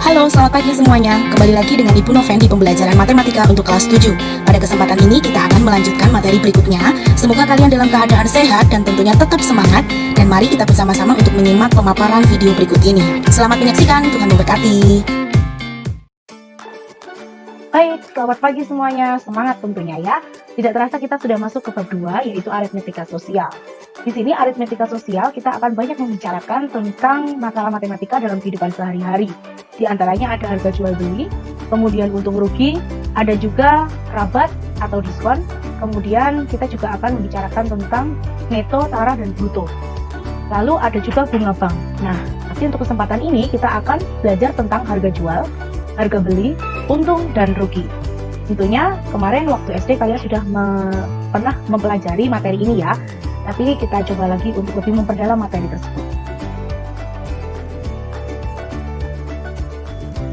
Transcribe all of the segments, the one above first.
Halo, selamat pagi semuanya. Kembali lagi dengan Ibu Noven di pembelajaran matematika untuk kelas 7. Pada kesempatan ini kita akan melanjutkan materi berikutnya. Semoga kalian dalam keadaan sehat dan tentunya tetap semangat. Dan mari kita bersama-sama untuk menyimak pemaparan video berikut ini. Selamat menyaksikan, Tuhan memberkati. Baik, selamat pagi semuanya. Semangat tentunya ya. Tidak terasa kita sudah masuk ke bab 2, yaitu aritmetika sosial. Di sini aritmetika sosial kita akan banyak membicarakan tentang masalah matematika dalam kehidupan sehari-hari. Di antaranya ada harga jual beli, kemudian untung rugi, ada juga rabat atau diskon, kemudian kita juga akan membicarakan tentang neto, taraf, dan bruto. Lalu ada juga bunga bank. Nah, tapi untuk kesempatan ini kita akan belajar tentang harga jual, harga beli, untung, dan rugi. Tentunya kemarin waktu SD kalian sudah pernah mempelajari materi ini ya, tapi kita coba lagi untuk lebih memperdalam materi tersebut.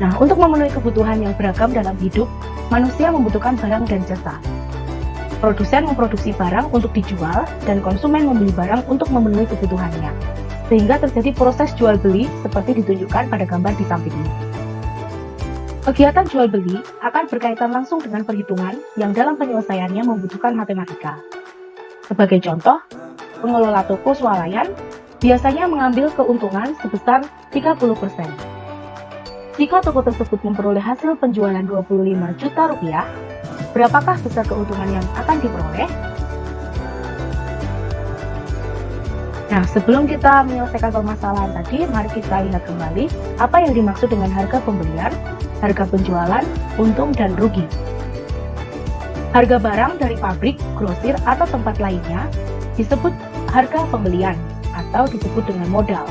Nah, untuk memenuhi kebutuhan yang beragam dalam hidup, manusia membutuhkan barang dan jasa. Produsen memproduksi barang untuk dijual, dan konsumen membeli barang untuk memenuhi kebutuhannya. Sehingga terjadi proses jual beli seperti ditunjukkan pada gambar di samping ini. Kegiatan jual beli akan berkaitan langsung dengan perhitungan yang dalam penyelesaiannya membutuhkan matematika. Sebagai contoh, pengelola toko swalayan biasanya mengambil keuntungan sebesar 30%. Jika toko tersebut memperoleh hasil penjualan 25 juta rupiah, berapakah besar keuntungan yang akan diperoleh? Nah, sebelum kita menyelesaikan permasalahan tadi, mari kita lihat kembali apa yang dimaksud dengan harga pembelian, harga penjualan, untung, dan rugi. Harga barang dari pabrik, grosir, atau tempat lainnya disebut harga pembelian atau disebut dengan modal.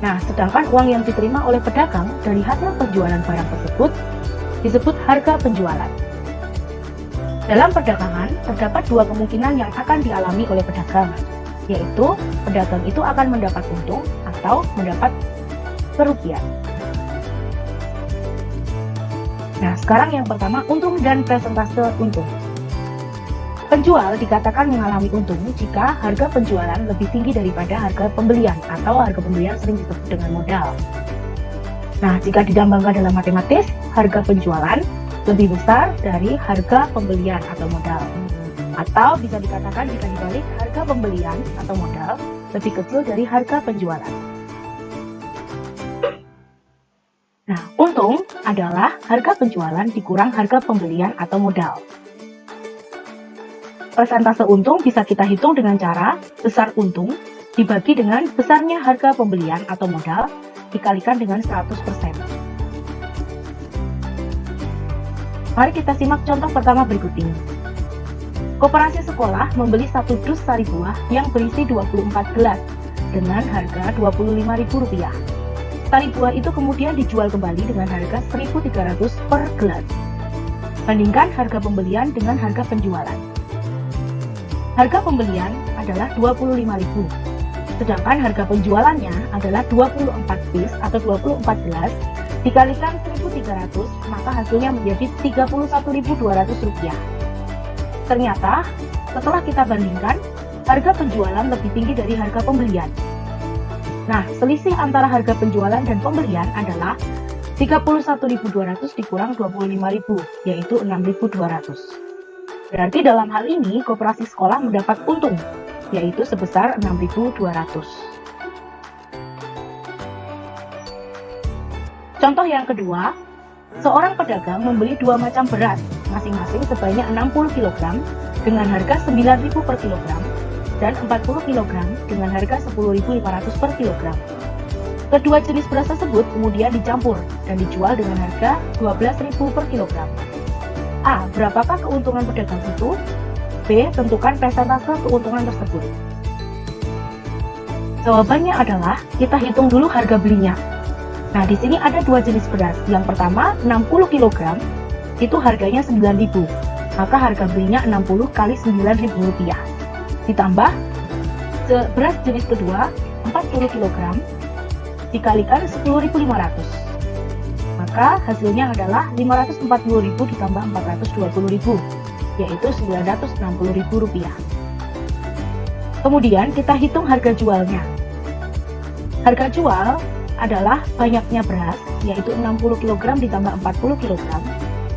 Nah, sedangkan uang yang diterima oleh pedagang dari hasil penjualan barang tersebut disebut harga penjualan. Dalam perdagangan, terdapat dua kemungkinan yang akan dialami oleh pedagang, yaitu pedagang itu akan mendapat untung atau mendapat kerugian. Nah, sekarang yang pertama, untung dan persentase untung. Penjual dikatakan mengalami untung jika harga penjualan lebih tinggi daripada harga pembelian, atau harga pembelian sering disebut dengan modal. Nah, jika didambangkan dalam matematis, harga penjualan lebih besar dari harga pembelian atau modal. Atau bisa dikatakan jika dibalik, harga pembelian atau modal lebih kecil dari harga penjualan. Nah, untung adalah harga penjualan dikurang harga pembelian atau modal. Persentase untung bisa kita hitung dengan cara besar untung dibagi dengan besarnya harga pembelian atau modal dikalikan dengan 100%. Mari kita simak contoh pertama berikut ini. Koperasi sekolah membeli satu dus sari buah yang berisi 24 gelas dengan harga Rp25.000. Sari buah itu kemudian dijual kembali dengan harga Rp1.300 per gelas. Bandingkan harga pembelian dengan harga penjualan. Harga pembelian adalah Rp25.000, sedangkan harga penjualannya adalah 24 piece atau 24 gelas, dikalikan 1.300, maka hasilnya menjadi Rp31.200. Ternyata, setelah kita bandingkan, harga penjualan lebih tinggi dari harga pembelian. Nah, selisih antara harga penjualan dan pembelian adalah 31.200 dikurang 25.000, yaitu 6.200. Berarti dalam hal ini, koperasi sekolah mendapat untung, yaitu sebesar 6.200. Contoh yang kedua, seorang pedagang membeli dua macam beras, masing-masing sebanyak 60 kg dengan harga 9.000 per kilogram dan 40 kg dengan harga 10.500 per kilogram. Kedua jenis beras tersebut kemudian dicampur dan dijual dengan harga 12.000 per kilogram. A. Berapakah keuntungan pedagang itu? B. Tentukan persentase keuntungan tersebut. Jawabannya adalah kita hitung dulu harga belinya. Nah, di sini ada dua jenis beras. Yang pertama 60 kg itu harganya 9.000. Maka harga belinya 60 kali 9.000 rupiah. Ditambah beras jenis kedua 40 kg dikalikan 10.500. Maka hasilnya adalah 540.000 ditambah 420.000, yaitu 960.000 rupiah. Kemudian kita hitung harga jualnya. Harga jual adalah banyaknya beras, yaitu 60 kg ditambah 40 kg.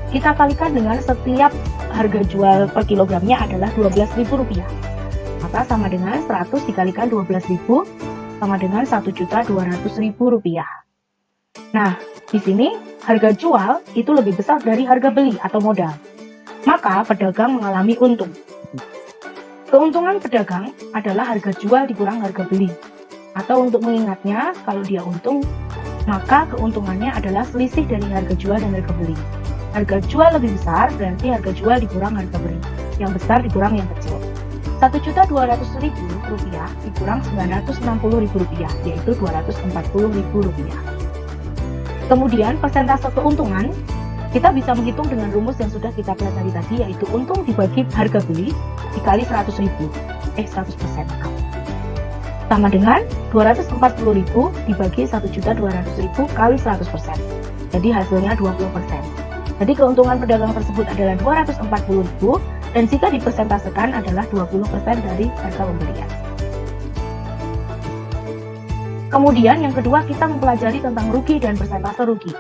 Kita kalikan dengan setiap harga jual per kilogramnya adalah Rp12.000. Maka sama dengan 100 dikalikan 12.000 sama dengan Rp1.200.000. Nah, di sini harga jual itu lebih besar dari harga beli atau modal. Maka pedagang mengalami untung. Keuntungan pedagang adalah harga jual dikurang harga beli. Atau untuk mengingatnya, kalau dia untung, maka keuntungannya adalah selisih dari harga jual dan harga beli. Harga jual lebih besar berarti harga jual dikurang harga beli. Yang besar dikurang yang kecil. Rp1.200.000 dikurang Rp960.000, yaitu Rp240.000. Kemudian persentase keuntungan kita bisa menghitung dengan rumus yang sudah kita pelajari tadi, yaitu untung dibagi harga beli dikali 100% sama dengan 240.000 dibagi 1.200.000 kali 100%. Jadi hasilnya 20%. Jadi keuntungan pedagang tersebut adalah 240.000 dan jika dipersentasekan adalah 20% dari harga pembelian. Kemudian yang kedua kita mempelajari tentang rugi dan persentase rugi.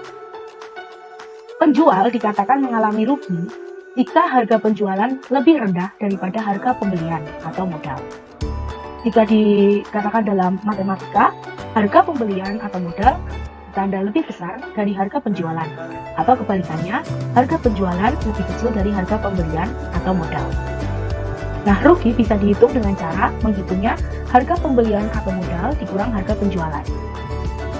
Penjual dikatakan mengalami rugi jika harga penjualan lebih rendah daripada harga pembelian atau modal. Jika dikatakan dalam matematika, harga pembelian atau modal tanda lebih besar dari harga penjualan, atau kebalikannya, harga penjualan lebih kecil dari harga pembelian atau modal. Nah, rugi bisa dihitung dengan cara menghitungnya harga pembelian atau modal dikurang harga penjualan.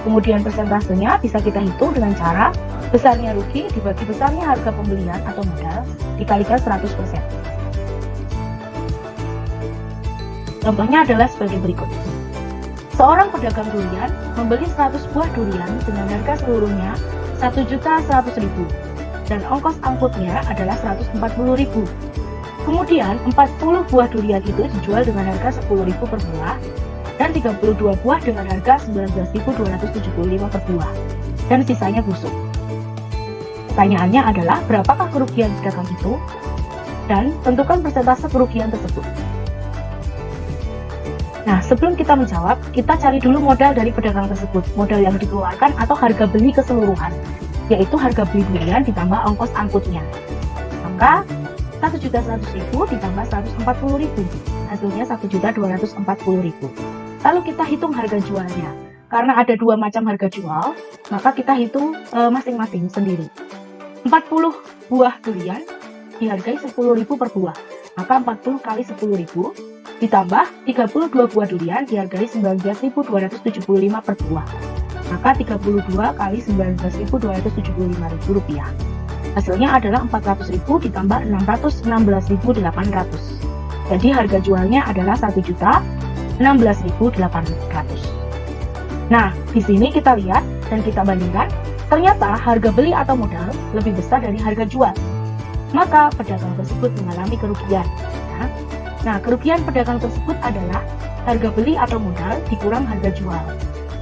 Kemudian persentasenya bisa kita hitung dengan cara besarnya rugi dibagi besarnya harga pembelian atau modal dikalikan 100%. Contohnya adalah sebagai berikut. Seorang pedagang durian membeli 100 buah durian dengan harga seluruhnya Rp1.100.000 dan ongkos angkutnya adalah Rp140.000. Kemudian 40 buah durian itu dijual dengan harga Rp10.000 per buah dan 32 buah dengan harga Rp19.275 per buah dan sisanya busuk. Pertanyaannya adalah berapakah kerugian pedagang itu dan tentukan persentase kerugian tersebut. Nah, sebelum kita menjawab, kita cari dulu modal dari pedagang tersebut, modal yang dikeluarkan atau harga beli keseluruhan, yaitu harga beli durian ditambah ongkos angkutnya. Maka, Rp1.100.000 ditambah Rp140.000, hasilnya Rp1.240.000. Lalu kita hitung harga jualnya. Karena ada dua macam harga jual, maka kita hitung masing-masing sendiri. 40 buah durian dihargai Rp10.000 per buah, maka 40 kali Rp10.000 ditambah 32 buah durian dihargai Rp19.275 per buah, maka 32 kali Rp19.275. Hasilnya adalah Rp400.000 ditambah Rp616.800. Jadi harga jualnya adalah Rp1.016.800. Nah, di sini kita lihat dan kita bandingkan, ternyata harga beli atau modal lebih besar dari harga jual. Maka pedagang tersebut mengalami kerugian. Nah, kerugian pedagang tersebut adalah harga beli atau modal dikurang harga jual.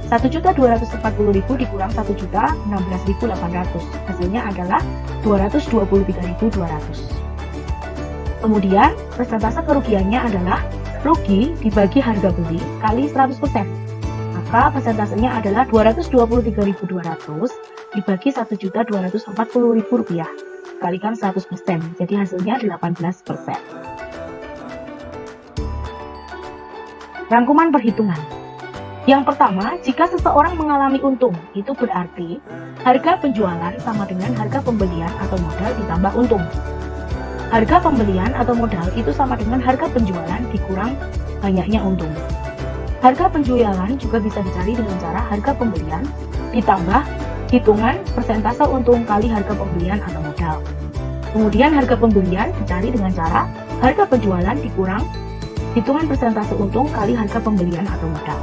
Rp1.240.000 dikurang Rp1.016.800. Hasilnya adalah Rp223.200. Kemudian, persentase kerugiannya adalah rugi dibagi harga beli kali 100%. Maka persentasenya adalah Rp223.200 dibagi Rp1.240.000 kalikan 100%. Jadi hasilnya 18%. Rangkuman perhitungan. Yang pertama, jika seseorang mengalami untung, itu berarti harga penjualan sama dengan harga pembelian atau modal ditambah untung. Harga pembelian atau modal itu sama dengan harga penjualan dikurang banyaknya untung. Harga penjualan juga bisa dicari dengan cara harga pembelian ditambah hitungan persentase untung kali harga pembelian atau modal. Kemudian harga pembelian dicari dengan cara harga penjualan dikurang hitungan persentase untung kali harga pembelian atau modal.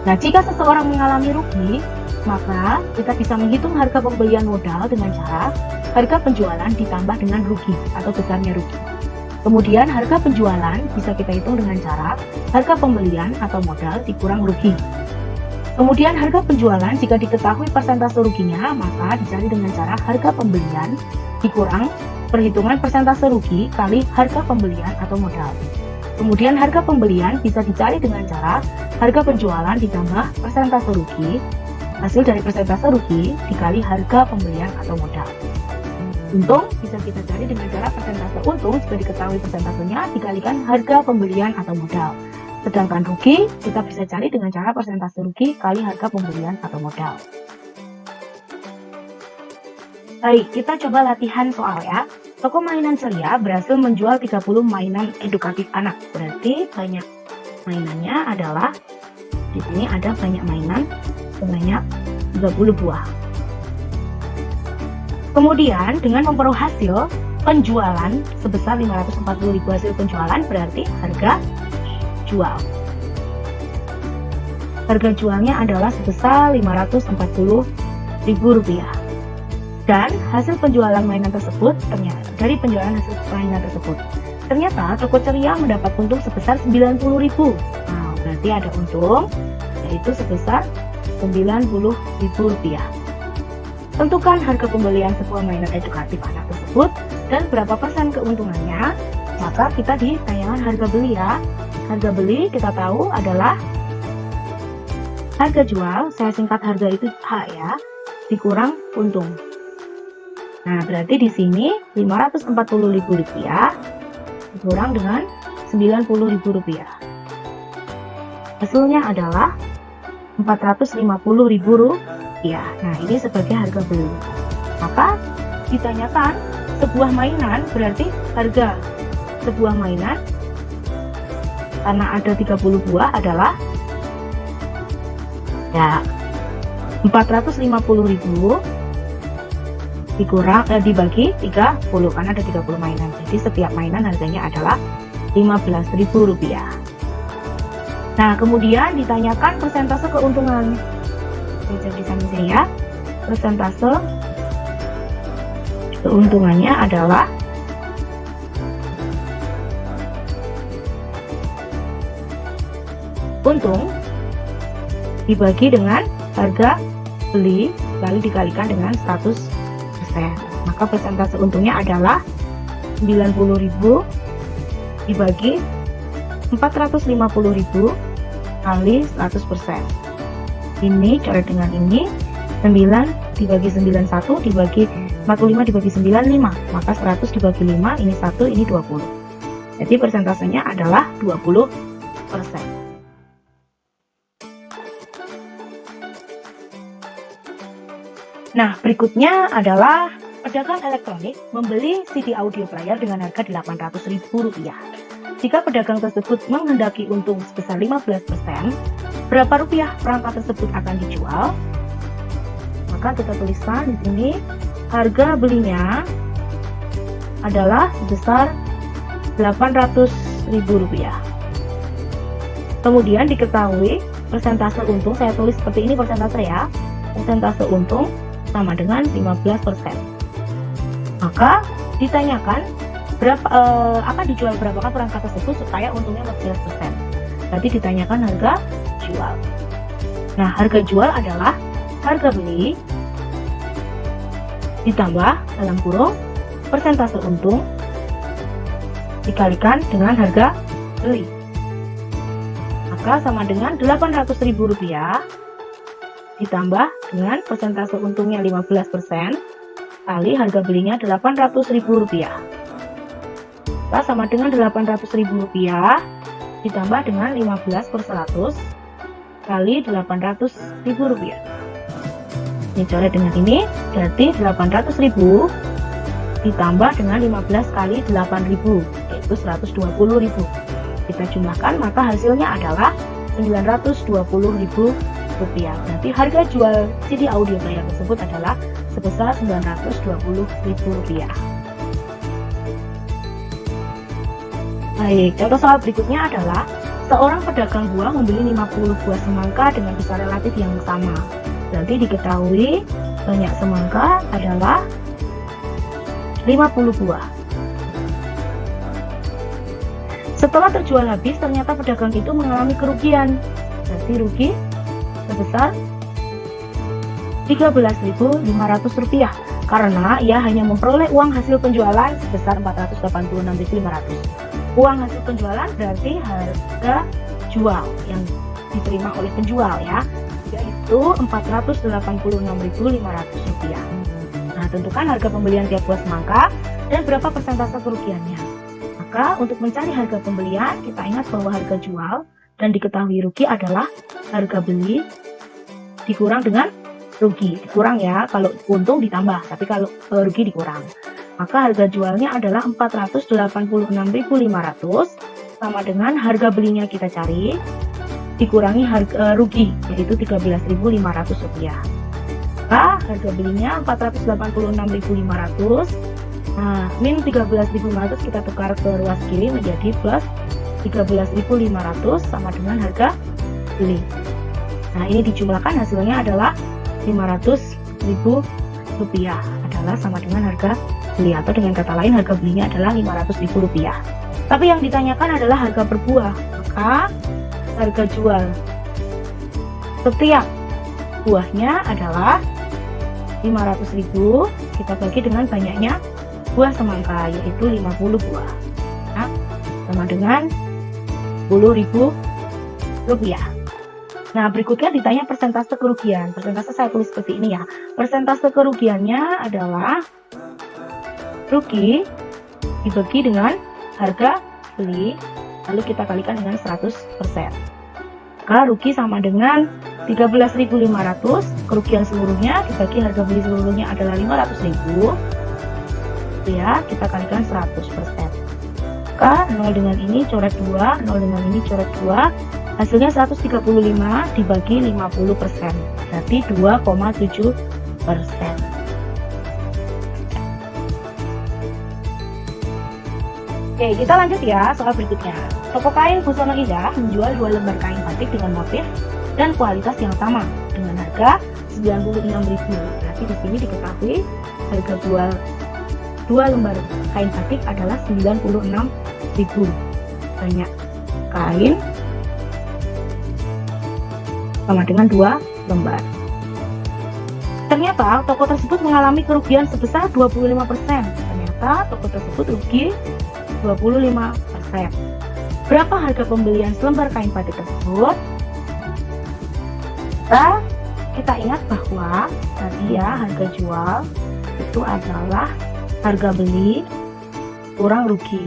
Nah, jika seseorang mengalami rugi, maka kita bisa menghitung harga pembelian modal dengan cara harga penjualan ditambah dengan rugi atau besarnya rugi. Kemudian harga penjualan bisa kita hitung dengan cara harga pembelian atau modal dikurang rugi. Kemudian harga penjualan jika diketahui persentase ruginya, maka dicari dengan cara harga pembelian dikurang perhitungan persentase rugi kali harga pembelian atau modal. Kemudian harga pembelian bisa dicari dengan cara harga penjualan ditambah persentase rugi, hasil dari persentase rugi dikali harga pembelian atau modal. Untung bisa kita cari dengan cara persentase untung jika diketahui persentasenya dikalikan harga pembelian atau modal. Sedangkan rugi kita bisa cari dengan cara persentase rugi kali harga pembelian atau modal. Baik, kita coba latihan soal ya. Toko mainan ceria berhasil menjual 30 mainan edukatif anak. Berarti banyak mainannya adalah, di sini ada banyak mainan sebanyak 30 buah. Kemudian dengan memperoleh hasil penjualan sebesar 540.000 hasil penjualan berarti harga jual. Harga jualnya adalah sebesar Rp540.000. Dan hasil penjualan mainan tersebut ternyata dari penjualan hasil mainan tersebut ternyata toko ceria mendapat untung sebesar Rp90.000. Nah, berarti ada untung yaitu sebesar Rp90.000. Tentukan harga pembelian sebuah mainan edukatif anak tersebut dan berapa persen keuntungannya. Maka kita ditanyakan harga beli ya. Harga beli kita tahu adalah harga jual, saya singkat harga itu H ya, dikurang untung. Nah, berarti di sini Rp540.000 dikurang dengan Rp90.000. Hasilnya adalah Rp450.000. Nah, ini sebagai harga beli. Maka ditanyakan sebuah mainan berarti harga sebuah mainan karena ada 30 buah adalah ya 450.000 dikurang dibagi 30 karena ada 30 mainan. Jadi setiap mainan harganya adalah Rp15.000. Nah, kemudian ditanyakan persentase keuntungan. Jadi sini ya, persentase keuntungannya adalah untung dibagi dengan harga beli lalu dikalikan dengan 100%. Maka persentase untungnya adalah 90.000 dibagi 450.000 kali 100%. Ini coret dengan ini 9 dibagi 91 dibagi 45 dibagi 95, maka 100 dibagi 5 ini 1 ini 20. Jadi persentasenya adalah 20%. Nah, berikutnya adalah pedagang elektronik membeli CD audio player dengan harga Rp800.000. Jika pedagang tersebut menghendaki untung sebesar 15%, berapa rupiah perangkat tersebut akan dijual? Maka kita tuliskan di sini harga belinya adalah sebesar Rp800.000. Kemudian diketahui persentase untung, saya tulis seperti ini persentase ya. Persentase untung sama dengan 15%. Maka ditanyakan berapa akan dijual berapakah perangkat tersebut supaya untungnya 15%. Berarti ditanyakan harga jual. Nah, harga jual adalah harga beli ditambah dalam kurung persentase untung dikalikan dengan harga beli. Maka sama dengan Rp800.000 ditambah dengan persentase untungnya 15% kali harga belinya Rp800.000. Maka sama dengan Rp800.000 ditambah dengan 15/100 kali Rp800.000. Ini coret dengan ini, berarti 800.000 ditambah dengan 15 kali 8.000, yaitu 120.000. Kita jumlahkan, maka hasilnya adalah Rp920.000. Berarti harga jual CD audio player tersebut adalah sebesar Rp920.000. Baik, contoh soal berikutnya adalah seorang pedagang buah membeli 50 buah semangka dengan besar relatif yang sama. Berarti diketahui banyak semangka adalah 50 buah. Setelah terjual habis, ternyata pedagang itu mengalami kerugian. Berarti rugi sebesar Rp13.500 karena ia hanya memperoleh uang hasil penjualan sebesar Rp486.500. Uang hasil penjualan berarti harga jual yang diterima oleh penjual ya, yaitu Rp486.500. Nah, tentukan harga pembelian tiap buah semangka dan berapa persentase kerugiannya. Maka untuk mencari harga pembelian, kita ingat bahwa harga jual dan diketahui rugi adalah harga beli dikurang dengan rugi. Dikurang ya, kalau untung ditambah, tapi kalau rugi dikurang. Maka harga jualnya adalah Rp486.500 sama dengan harga belinya kita cari dikurangi harga rugi, yaitu Rp13.500. Maka harga belinya Rp486.500. Nah, min 13.500 kita tukar ke ruas kiri menjadi plus 13.500 sama dengan harga beli. Nah, ini dijumlahkan hasilnya adalah Rp500.000 adalah sama dengan harga beli, atau dengan kata lain harga belinya adalah Rp500.000. Tapi yang ditanyakan adalah harga per buah, maka harga jual setiap buahnya adalah Rp500.000 kita bagi dengan banyaknya buah semangka, yaitu 50 buah. Nah, sama dengan Rp10.000. Nah, berikutnya ditanya persentase kerugian. Persentase saya tulis seperti ini ya. Persentase kerugiannya adalah rugi dibagi dengan harga beli, lalu kita kalikan dengan 100%. Maka rugi sama dengan 13.500, kerugian seluruhnya dibagi harga beli seluruhnya adalah 500.000. Ya, kita kalikan 100%. Maka 0 dengan ini coret 2, 0 dengan ini coret 2, hasilnya 135 dibagi 50%, berarti 2,7%. Oke, kita lanjut ya soal berikutnya. Toko kain Busana Indah menjual 2 lembar kain batik dengan motif dan kualitas yang sama dengan harga Rp96.000. Berarti di sini diketahui harga jual 2 lembar kain batik adalah Rp96.000. Banyak kain sama dengan 2 lembar. Ternyata toko tersebut mengalami kerugian sebesar 25%. Ternyata toko tersebut rugi 25%. Berapa harga pembelian selembar kain batik tersebut? Kita ingat bahwa tadi ya harga jual itu adalah harga beli kurang rugi.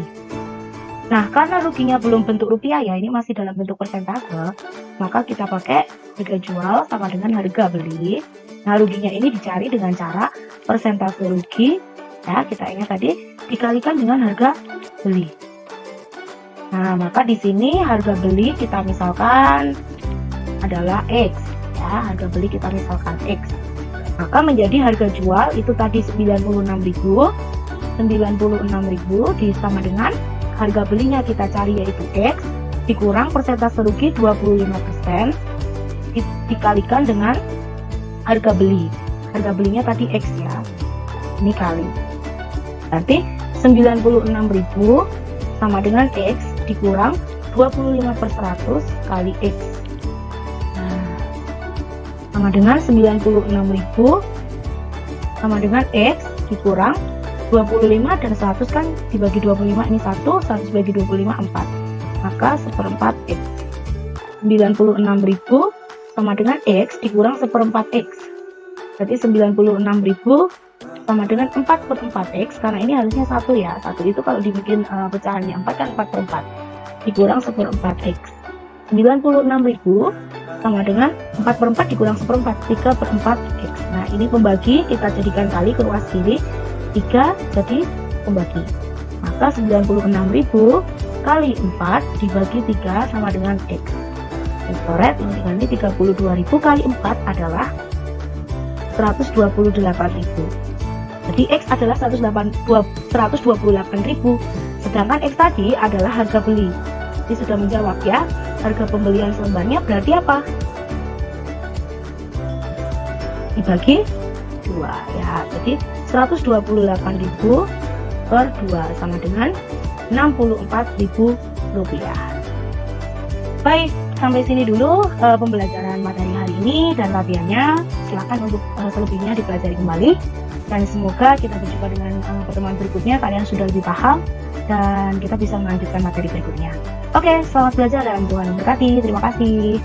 Nah, karena ruginya belum bentuk rupiah ya, ini masih dalam bentuk persentase, maka kita pakai harga jual sama dengan harga beli. Nah, ruginya ini dicari dengan cara persentase rugi ya, kita ingat tadi dikalikan dengan harga beli. Nah, maka di sini harga beli kita misalkan adalah X ya, harga beli kita misalkan X. Maka menjadi harga jual itu tadi Rp96.000 sama dengan harga belinya kita cari yaitu X dikurang persentase rugi 25% dikalikan dengan harga beli. Harga belinya tadi X ya, ini kali. Berarti 96.000 sama dengan X dikurang 25% kali X. Nah, sama dengan 96.000 sama dengan X dikurang 25 dan 100 kan dibagi 25, ini 1 bagi 25 4, maka 1/4 X. 96.000 sama dengan X dikurang 1/4 X, berarti 96.000 sama dengan 4/4 X, karena ini harusnya 1 ya, 1 itu kalau dibikin pecahannya 4 kan 4/4 dikurang 1/4 X. 96.000 sama dengan 4/4 dikurang 1/4, 3/4 X. Nah, ini pembagi kita jadikan kali ke ruas kiri, 3 jadi pembagi, maka 96.000 kali 4 dibagi 3 sama dengan X. Coret ini dengan ini 32.000 kali 4 adalah 128.000. Jadi X adalah 128.000, sedangkan X tadi adalah harga beli. Ini sudah menjawab ya. Harga pembelian selembarnya berarti apa? Dibagi 2 ya. Jadi 128.000 per 2 sama dengan Rp64.000. Baik, sampai sini dulu pembelajaran materi hari ini dan latihannya. Silakan untuk selebihnya dipelajari kembali. Dan semoga kita berjumpa dengan pertemuan berikutnya, kalian sudah lebih paham dan kita bisa melanjutkan materi berikutnya. Oke, selamat belajar dan Tuhan memberkati. Terima kasih.